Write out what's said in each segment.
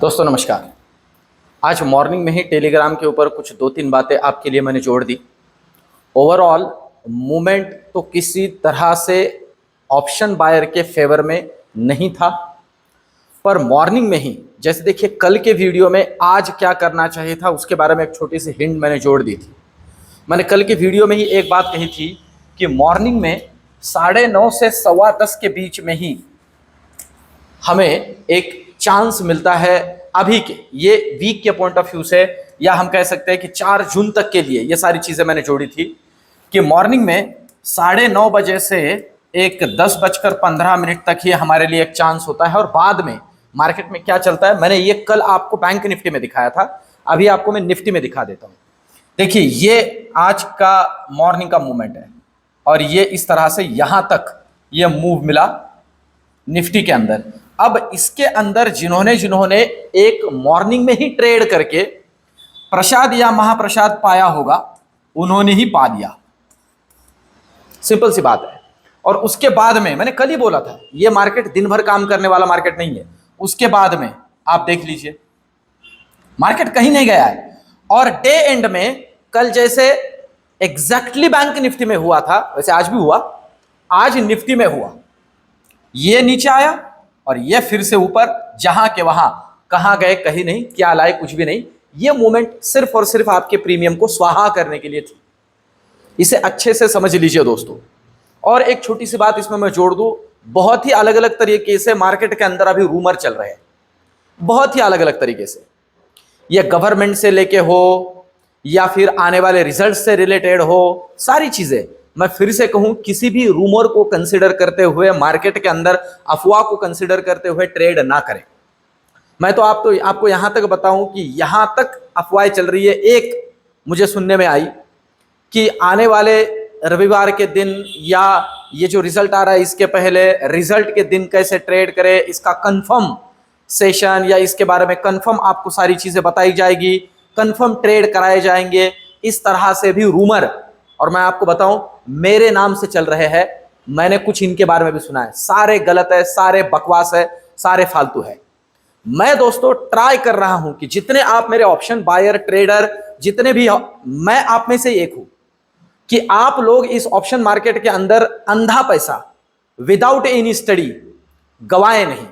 दोस्तों नमस्कार। आज मॉर्निंग में ही टेलीग्राम के ऊपर कुछ दो तीन बातें आपके लिए मैंने जोड़ दी। ओवरऑल मूवमेंट तो किसी तरह से ऑप्शन बायर के फेवर में नहीं था, पर मॉर्निंग में ही जैसे देखिए कल के वीडियो में आज क्या करना चाहिए था उसके बारे में एक छोटी सी हिंट मैंने जोड़ दी थी। मैंने कल के वीडियो में ही एक बात कही थी कि मॉर्निंग में 9:30 से 10:15 के बीच में ही हमें एक चांस मिलता है। अभी के ये वीक के पॉइंट ऑफ व्यू से, या हम कह सकते हैं कि 4 जून तक के लिए ये सारी चीजें मैंने जोड़ी थी कि मॉर्निंग में 9:30 बजे से एक 10:15 तक ही हमारे लिए एक चांस होता है। और बाद में मार्केट में क्या चलता है मैंने ये कल आपको बैंक निफ्टी में दिखाया था, अभी आपको मैं निफ्टी में दिखा देता हूं। देखिए ये आज का मॉर्निंग का मूवमेंट है और ये इस तरह से यहां तक ये मूव मिला निफ्टी के अंदर। अब इसके अंदर जिन्होंने एक मॉर्निंग में ही ट्रेड करके प्रसाद या महाप्रसाद पाया होगा उन्होंने ही पा लिया, सिंपल सी बात है। और उसके बाद में मैंने कल ही बोला था ये मार्केट दिन भर काम करने वाला मार्केट नहीं है। उसके बाद में आप देख लीजिए मार्केट कहीं नहीं गया है। और डे एंड में कल जैसे एग्जैक्टली बैंक निफ्टी में हुआ था वैसे आज भी हुआ। आज निफ्टी में हुआ, ये नीचे आया और ये फिर से ऊपर, जहां के वहां, कहां गए कहीं नहीं, क्या लाए कुछ भी नहीं। ये मूवमेंट सिर्फ और सिर्फ आपके प्रीमियम को स्वाहा करने के लिए थी। इसे अच्छे से समझ लीजिए दोस्तों। और एक छोटी सी बात इसमें मैं जोड़ दूं, बहुत ही अलग अलग तरीके से मार्केट के अंदर अभी रूमर चल रहे हैं, बहुत ही अलग अलग तरीके से। ये गवर्नमेंट से लेके हो या फिर आने वाले रिजल्ट से रिलेटेड हो, सारी चीजें। मैं फिर से कहूं किसी भी रूमर को कंसिडर करते हुए, मार्केट के अंदर अफवाह को कंसिडर करते हुए ट्रेड ना करें। मैं तो आपको यहां तक बताऊं कि यहां तक अफवाहें चल रही है। एक मुझे सुनने में आई कि आने वाले रविवार के दिन या ये जो रिजल्ट आ रहा है इसके पहले रिजल्ट के दिन कैसे ट्रेड करें, इसका कंफर्म सेशन या इसके बारे में कंफर्म आपको सारी चीजें बताई जाएगी, कंफर्म ट्रेड कराए जाएंगे। इस तरह से भी रूमर, और मैं आपको बताऊं मेरे नाम से चल रहे हैं। मैंने कुछ इनके बारे में भी सुना है, सारे गलत है, सारे बकवास है, सारे फालतू है। मैं दोस्तों ट्राई कर रहा हूं कि जितने आप मेरे ऑप्शन बायर ट्रेडर जितने भी, मैं आप में से एक हूं कि आप लोग इस ऑप्शन मार्केट के अंदर अंधा पैसा विदाउट एनी स्टडी गवाए नहीं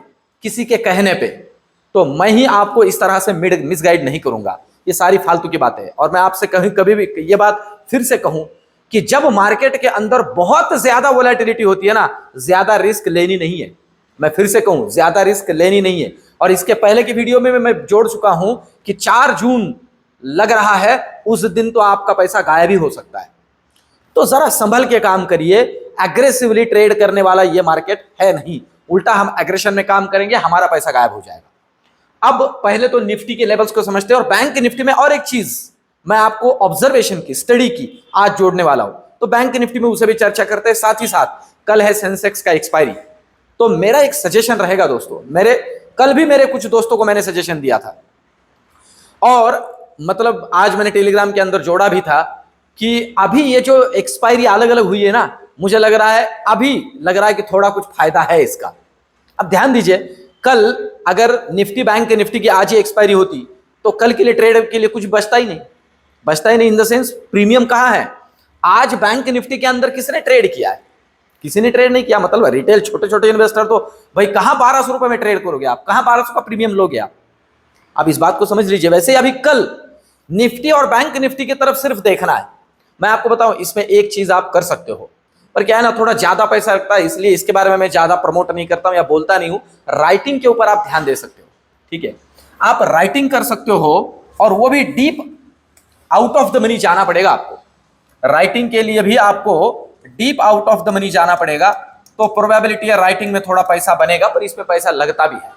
किसी के कहने पे। तो मैं ही आपको इस तरह से मिसगाइड नहीं करूंगा, ये सारी फालतू की बातें है। और मैं आपसे कभी भी ये बात फिर से कहूं कि जब मार्केट के अंदर बहुत ज्यादा वोलेटिलिटी होती है ना, ज्यादा रिस्क लेनी नहीं है। मैं फिर से कहूं ज्यादा रिस्क लेनी नहीं है। और इसके पहले की वीडियो में मैं जोड़ चुका हूं कि 4 जून लग रहा है, उस दिन तो आपका पैसा गायब ही हो सकता है। तो जरा संभल के काम करिए। एग्रेसिवली ट्रेड करने वाला ये मार्केट है नहीं, उल्टा हम एग्रेशन में काम करेंगे, हमारा पैसा गायब हो जाएगा। अब पहले तो निफ्टी के लेवल्स को समझते हैं। और बैंक निफ्टी में और एक चीज मैं आपको ऑब्जर्वेशन की, स्टडी की आज जोड़ने वाला हूं, तो बैंक निफ्टी में उसे भी चर्चा करते हैं। साथ ही साथ कल है सेंसेक्स का एक्सपायरी। तो मेरा एक सजेशन रहेगा दोस्तों, कल भी मेरे कुछ दोस्तों को मैंने सजेशन दिया था और मतलब आज मैंने टेलीग्राम के अंदर जोड़ा भी था कि अभी ये जो एक्सपायरी अलग अलग हुई है ना, मुझे लग रहा है कि थोड़ा कुछ फायदा है इसका। अब ध्यान दीजिए, कल अगर निफ्टी बैंक निफ्टी की आज ही एक्सपायरी होती तो कल के लिए ट्रेड के लिए कुछ बचता ही नहीं। इन द सेंस प्रीमियम कहां है। आज बैंक निफ्टी के अंदर किसने ट्रेड किया है? किसी ने ट्रेड नहीं किया। मतलब रिटेल छोटे छोटे इन्वेस्टर तो भाई कहां 1200 रुपए में ट्रेड करोगे आप, कहां 1200 का प्रीमियम लोगे आप? अब इस बात को समझ लीजिए। वैसे अभी कल निफ्टी और बैंक निफ्टी की तरफ सिर्फ देखना है। मैं आपको बताऊं इसमें एक चीज आप कर सकते हो, पर क्या है ना, थोड़ा ज्यादा पैसा लगता है इसलिए इसके बारे में मैं ज्यादा प्रमोट नहीं करता हूं या बोलता नहीं हूं। राइटिंग के ऊपर आप ध्यान दे सकते हो, ठीक है? आप राइटिंग कर सकते हो और वो भी deep out of the money जाना पड़ेगा आपको। राइटिंग के लिए भी आपको deep out of the money जाना पड़ेगा। तो प्रोबेबिलिटी है राइटिंग में थोड़ा पैसा बनेगा, पर इसमें पैसा लगता भी है।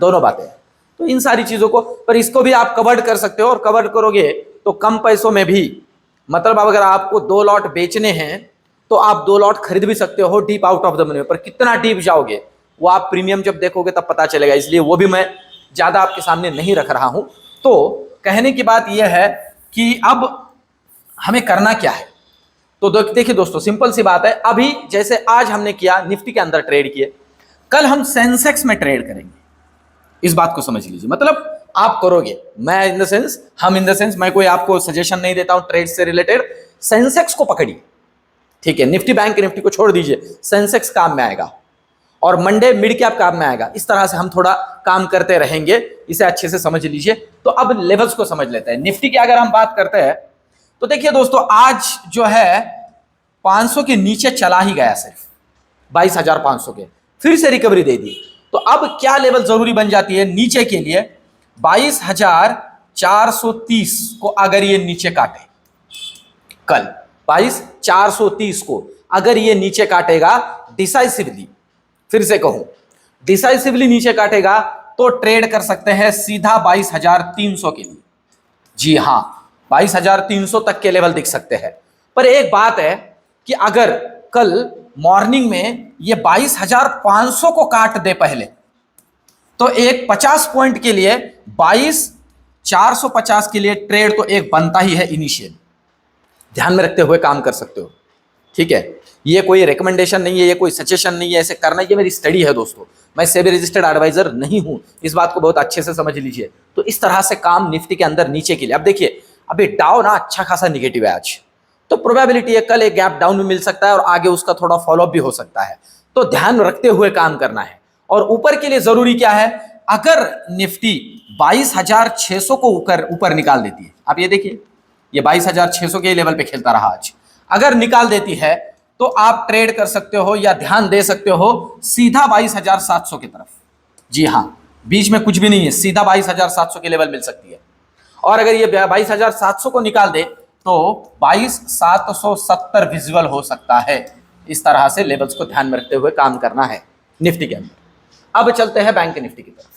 दोनों बातें हैं। तो इन सारी चीजों को, पर इसको भी आप कवर कर सकते हो। और कवर करोगे तो कम पैसों में भी, मतलब अगर आपको 2 लॉट बेचने हैं तो आप 2 लॉट खरीद भी सकते हो deep out of the money. पर कितना डीप जाओगे वो आप प्रीमियम जब देखोगे तब पता चलेगा, इसलिए वो भी मैं ज्यादा आपके सामने नहीं रख रहा हूं। तो कहने की बात यह है कि अब हमें करना क्या है। तो देखिए दोस्तों, सिंपल सी बात है। अभी जैसे आज हमने किया निफ्टी के अंदर ट्रेड किए, कल हम सेंसेक्स में ट्रेड करेंगे। इस बात को समझ लीजिए, मतलब आप करोगे, मैं इन द सेंस, हम इन द सेंस, मैं कोई आपको सजेशन नहीं देता हूं ट्रेड से रिलेटेड। सेंसेक्स को पकड़िए, ठीक है, निफ्टी बैंक निफ्टी को छोड़ दीजिए, सेंसेक्स काम में आएगा और मंडे मिड कैप काम में आएगा। इस तरह से हम थोड़ा काम करते रहेंगे, इसे अच्छे से समझ लीजिए। तो अब लेवल्स को समझ लेते हैं। निफ्टी की अगर हम बात करते हैं तो देखिए दोस्तों, आज जो है 500 के नीचे चला ही गया, सिर्फ 22,500 के, फिर से रिकवरी दे दी। तो अब क्या लेवल जरूरी बन जाती है नीचे के लिए? 22,430 को अगर ये नीचे काटे, कल 22,430 को अगर ये नीचे काटेगा डिसाइसिवली, फिर से कहूं डिसाइसिवली नीचे काटेगा, तो ट्रेड कर सकते हैं सीधा 22,300 के लिए। जी हां, 22,300 तक के लेवल दिख सकते हैं। पर एक बात है कि अगर कल मॉर्निंग में ये 22,500 को काट दे पहले, तो एक 50 पॉइंट के लिए 22,450 के लिए ट्रेड तो एक बनता ही है इनिशियल। ध्यान में रखते हुए काम कर सकते हो, ठीक है। ये कोई रिकमेंडेशन नहीं है, ये कोई सजेशन नहीं है ऐसे करना, ये मेरी स्टडी है दोस्तों। मैं सेबी रजिस्टर्ड एडवाइजर नहीं हूं, इस बात को बहुत अच्छे से समझ लीजिए। तो इस तरह से काम निफ्टी के अंदर नीचे के लिए। अब देखिए, अभी डाउ ना अच्छा खासा निगेटिव है आज, तो प्रोबेबिलिटी है कल एक गैप डाउन में मिल सकता है और आगे उसका थोड़ा फॉलोअप भी हो सकता है। तो ध्यान रखते हुए काम करना है। और ऊपर के लिए जरूरी क्या है, अगर निफ्टी 22,600 को ऊपर निकाल देती है, आप ये देखिए, ये 22,600 के लेवल पे खेलता रहा आज, अगर निकाल देती है तो आप ट्रेड कर सकते हो या ध्यान दे सकते हो सीधा 22,700 की तरफ। जी हां, बीच में कुछ भी नहीं है, सीधा 22,700 के लेवल मिल सकती है। और अगर ये 22,700 को निकाल दे तो 22,770 विजुअल हो सकता है। इस तरह से लेवल्स को ध्यान में रखते हुए काम करना है निफ्टी के अंदर। अब चलते हैं बैंक निफ्टी की तरफ।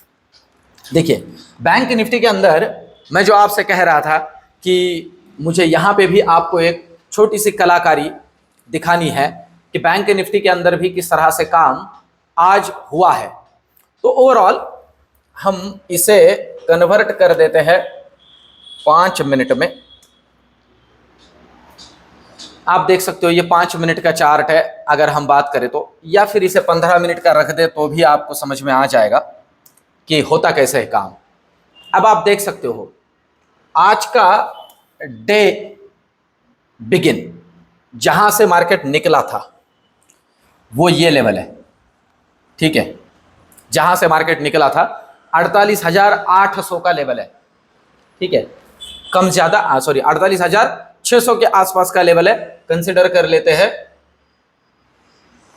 देखिए, बैंक निफ्टी के अंदर मैं जो आपसे कह रहा था कि मुझे यहां पे भी आपको एक छोटी सी कलाकारी दिखानी है कि बैंक निफ्टी के अंदर भी किस तरह से काम आज हुआ है। तो ओवरऑल हम इसे कन्वर्ट कर देते हैं 5 मिनट में। आप देख सकते हो ये 5 मिनट का चार्ट है अगर हम बात करें तो, या फिर इसे 15 मिनट का रख दे तो भी आपको समझ में आ जाएगा कि होता कैसे है काम। अब आप देख सकते हो आज का डे बिगिन जहां से मार्केट निकला था वो ये लेवल है, ठीक है। जहां से मार्केट निकला था 48,800 का लेवल है, ठीक है। कम ज्यादा 48,600 के आसपास का लेवल है, कंसिडर कर लेते हैं।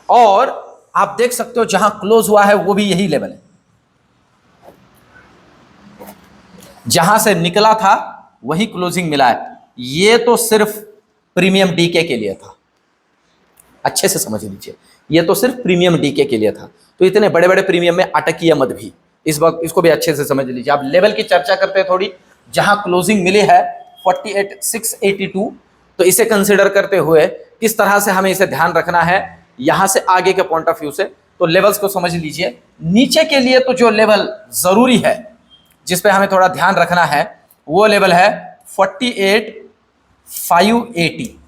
और आप देख सकते हो जहां क्लोज हुआ है वो भी यही लेवल है, जहां से निकला था वही क्लोजिंग मिला है। ये तो सिर्फ प्रीमियम डीके के लिए था, अच्छे से समझ लीजिए, ये तो सिर्फ प्रीमियम डीके के लिए था। तो इतने बड़े बड़े प्रीमियम में अटकिए मत भी, इस वक्त इसको भी अच्छे से समझ लीजिए। आप लेवल की चर्चा करते हैं थोड़ी, जहां क्लोजिंग मिली है 48,682, तो इसे कंसिडर करते हुए किस तरह से हमें इसे ध्यान रखना है यहां से आगे के पॉइंट ऑफ व्यू से। तो लेवल्स को समझ लीजिए। नीचे के लिए तो जो लेवल जरूरी है जिस पे हमें थोड़ा ध्यान रखना है वो लेवल है 48,580।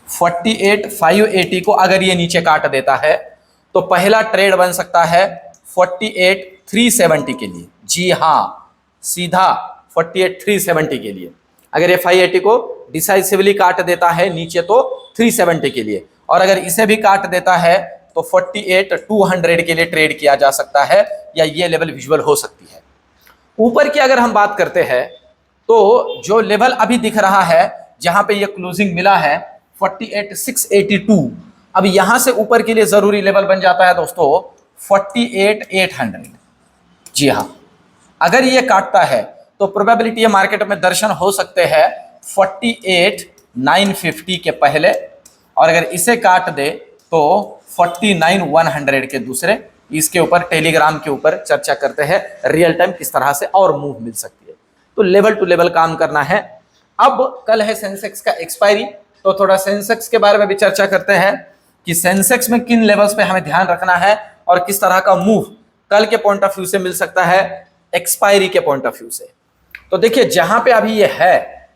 48,580 को अगर ये नीचे काट देता है तो पहला ट्रेड बन सकता है 48,370 के लिए। जी हां, सीधा 48,370 के लिए। अगर ये 580 को डिसाइसिवली काट देता है नीचे तो 370 के लिए, और अगर इसे भी काट देता है तो 48,200 के लिए ट्रेड किया जा सकता है, या ये लेवल विजुअल हो सकती है। ऊपर की अगर हम बात करते हैं तो जो लेवल अभी दिख रहा है जहां पे ये क्लोजिंग मिला है 48,682, अब यहां से ऊपर के लिए जरूरी लेवल बन जाता है दोस्तों 48,800। जी हां, अगर ये काटता है तो प्रोबेबिलिटी मार्केट में दर्शन हो सकते हैं 48,950 के पहले, और अगर इसे काट दे तो 49,100 के दूसरे। इसके ऊपर टेलीग्राम के ऊपर चर्चा करते हैं रियल टाइम किस तरह से और मूव मिल सकती है। तो लेवल टू लेवल काम करना है। अब कल है सेंसेक्स का एक्सपायरी, तो थोड़ा सेंसेक्स के बारे में भी चर्चा करते हैं कि सेंसेक्स में किन लेवल्स पे हमें ध्यान रखना है और किस तरह का मूव कल के पॉइंट ऑफ व्यू से मिल सकता है एक्सपायरी के पॉइंट ऑफ व्यू से। तो देखिए जहां पे अभी ये है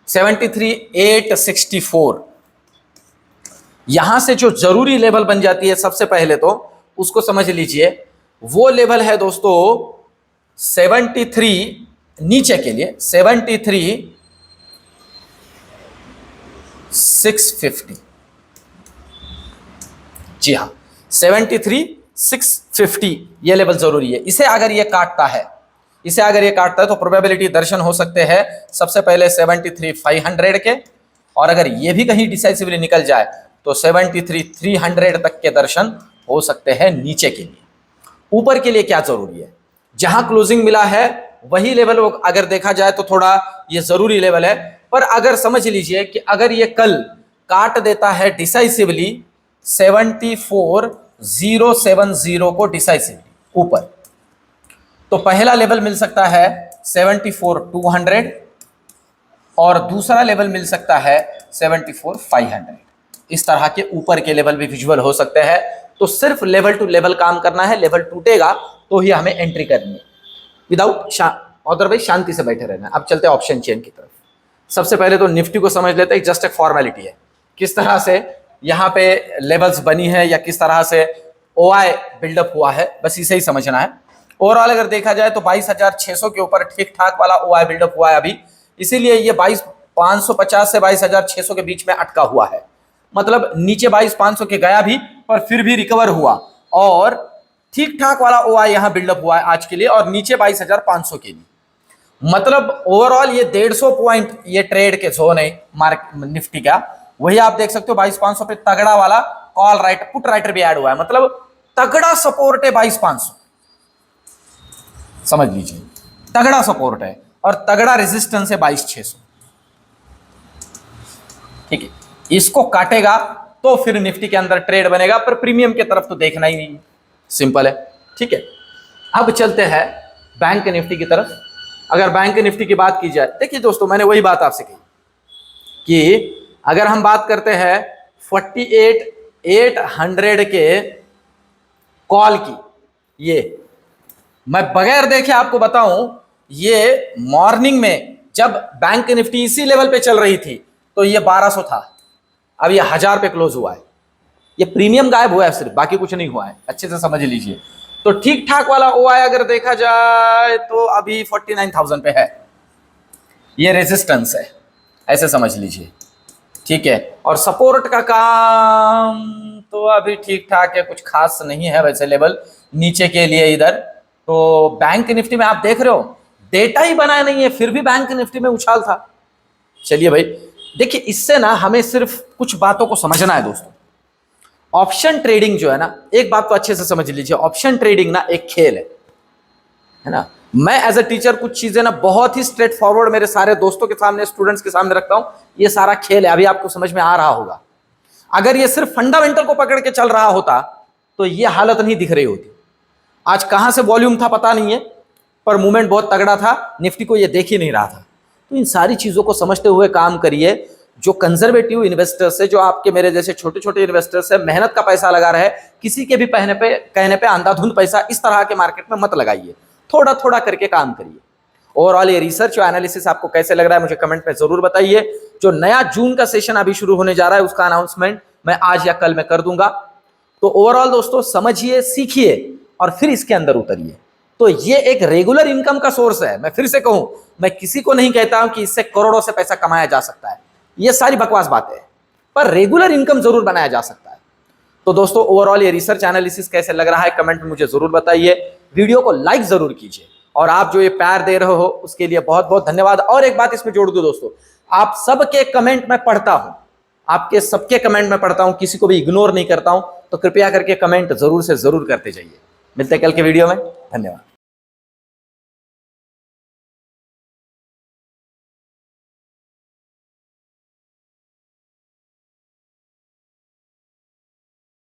73,864, यहां से जो जरूरी लेवल बन जाती है सबसे पहले तो उसको समझ लीजिए वो लेवल है दोस्तों 73, नीचे के लिए 73,650। जी हाँ, 73,650 ये लेवल जरूरी है। इसे अगर ये काटता है, तो प्रोबेबिलिटी दर्शन हो सकते हैं सबसे पहले 73,500 के, और अगर ये भी कहीं डिसाइसिवली निकल जाए तो 73,300 तक के दर्शन हो सकते हैं नीचे के लिए। ऊपर के लिए क्या जरूरी है, जहां क्लोजिंग मिला है वही लेवल अगर देखा जाए तो थोड़ा ये जरूरी लेवल है। पर अगर समझ लीजिए कि अगर ये कल काट देता है डिसाइसिवली 74,070 को डिसाइसिवली ऊपर, तो पहला लेवल मिल सकता है 74,200 और दूसरा लेवल मिल सकता है 74,500। इस तरह के ऊपर के लेवल भी विजुअल हो सकते हैं। तो सिर्फ लेवल टू लेवल काम करना है, लेवल टूटेगा तो ही हमें एंट्री करनी है, विदाउट अदरवाइज शांति से बैठे रहना है। अब चलते हैं ऑप्शन चेन की तरफ। सबसे पहले तो निफ्टी को समझ लेते हैं, जस्ट एक फॉर्मेलिटी है, किस तरह से यहाँ पे लेवल्स बनी है या किस तरह से OI बिल्डअप हुआ है, बस इसे ही समझना है। ओवरऑल अगर देखा जाए तो 22,600 के ऊपर ठीक ठाक वाला OI बिल्डअप हुआ है अभी, इसीलिए ये 22,550 से 22,600 के बीच में अटका हुआ है। मतलब नीचे 22,500 के गया भी, पर फिर भी रिकवर हुआ और ठीक ठाक वाला OI यहां बिल्डअप हुआ है आज के लिए, और नीचे 22,500 के लिए। मतलब ओवरऑल ये 150 पॉइंट ये ट्रेड के जोन है निफ्टी का, वही आप देख सकते हो 22,500 पे तगड़ा वाला कॉल राइट पुट राइटर भी ऐड हुआ है। मतलब तगड़ा सपोर्ट है 22,500, समझ लीजिए तगड़ा सपोर्ट है, और तगड़ा रेजिस्टेंस है 22,600। ठीक है, इसको काटेगा तो फिर निफ्टी के अंदर ट्रेड बनेगा, पर प्रीमियम की तरफ तो देखना ही नहीं है, सिंपल है। ठीक है, अब चलते हैं बैंक निफ्टी की तरफ। अगर बैंक निफ्टी की बात की जाए, देखिए दोस्तों मैंने वही बात आपसे कही कि अगर हम बात करते हैं 48,800 के कॉल की, ये मैं बगैर देखे आपको बताऊं, ये मॉर्निंग में जब बैंक निफ्टी इसी लेवल पे चल रही थी तो ये 1200 था, अब ये 1000 पे क्लोज हुआ है। ये प्रीमियम गायब हुआ है सिर्फ, बाकी कुछ नहीं हुआ है, अच्छे से समझ लीजिए। तो ठीक ठाक वाला OI अगर देखा जाए तो अभी 49,000 पे है, ये रेजिस्टेंस है, ऐसे समझ लीजिए। ठीक है, और सपोर्ट का काम तो अभी ठीक ठाक है, कुछ खास नहीं है वैसे लेवल नीचे के लिए इधर। तो बैंक निफ्टी में आप देख रहे हो डेटा ही बनाया नहीं है, फिर भी बैंक निफ्टी में उछाल था। चलिए भाई, देखिए इससे ना हमें सिर्फ कुछ बातों को समझना है दोस्तों। ऑप्शन ट्रेडिंग जो है ना, एक बात तो अच्छे से समझ लीजिए, ऑप्शन ट्रेडिंग ना एक खेल है ना। मैं एज अ टीचर कुछ चीजें ना बहुत ही स्ट्रेट फॉरवर्ड मेरे सारे दोस्तों के सामने, स्टूडेंट्स के सामने रखता हूं। ये सारा खेल है, अभी आपको समझ में आ रहा होगा। अगर ये सिर्फ फंडामेंटल को पकड़ के चल रहा होता तो ये हालत नहीं दिख रही होती। आज कहां से वॉल्यूम था पता नहीं है, पर मूवमेंट बहुत तगड़ा था, निफ्टी को ये देख ही नहीं रहा था। तो इन सारी चीजों को समझते हुए काम करिए। जो कंजर्वेटिव इन्वेस्टर्स है, जो आपके मेरे जैसे छोटे छोटे इन्वेस्टर्स है, मेहनत का पैसा लगा रहे, किसी के भी कहने पे अंधाधुंध पैसा इस तरह के मार्केट में मत लगाइए, थोड़ा थोड़ा करके काम करिए। ओवरऑल ये रिसर्च और एनालिसिस आपको कैसे लग रहा है मुझे कमेंट में जरूर बताइए। जो नया जून का सेशन अभी शुरू होने जा रहा है उसका अनाउंसमेंट मैं आज या कल में कर दूंगा। तो ओवरऑल दोस्तों समझिए, सीखिए और फिर इसके अंदर उतरिए। तो ये एक रेगुलर इनकम का सोर्स है। मैं फिर से कहूं, मैं किसी को नहीं कहता हूं कि इससे करोड़ों से पैसा कमाया जा सकता है, ये सारी बकवास बातें हैं, पर रेगुलर इनकम जरूर बनाया जा सकता है। तो दोस्तों ओवरऑल ये रिसर्च एनालिसिस कैसे लग रहा है कमेंट में मुझे जरूर बताइए। वीडियो को लाइक जरूर कीजिए, और आप जो ये प्यार दे रहे हो उसके लिए बहुत बहुत धन्यवाद। और एक बात इसमें जोड़ दूं दोस्तों, आप सबके कमेंट में पढ़ता हूं, आपके सबके कमेंट में पढ़ता हूं, किसी को भी इग्नोर नहीं करता हूं। तो कृपया करके कमेंट जरूर से जरूर करते जाइए। मिलते हैं कल के वीडियो में, धन्यवाद।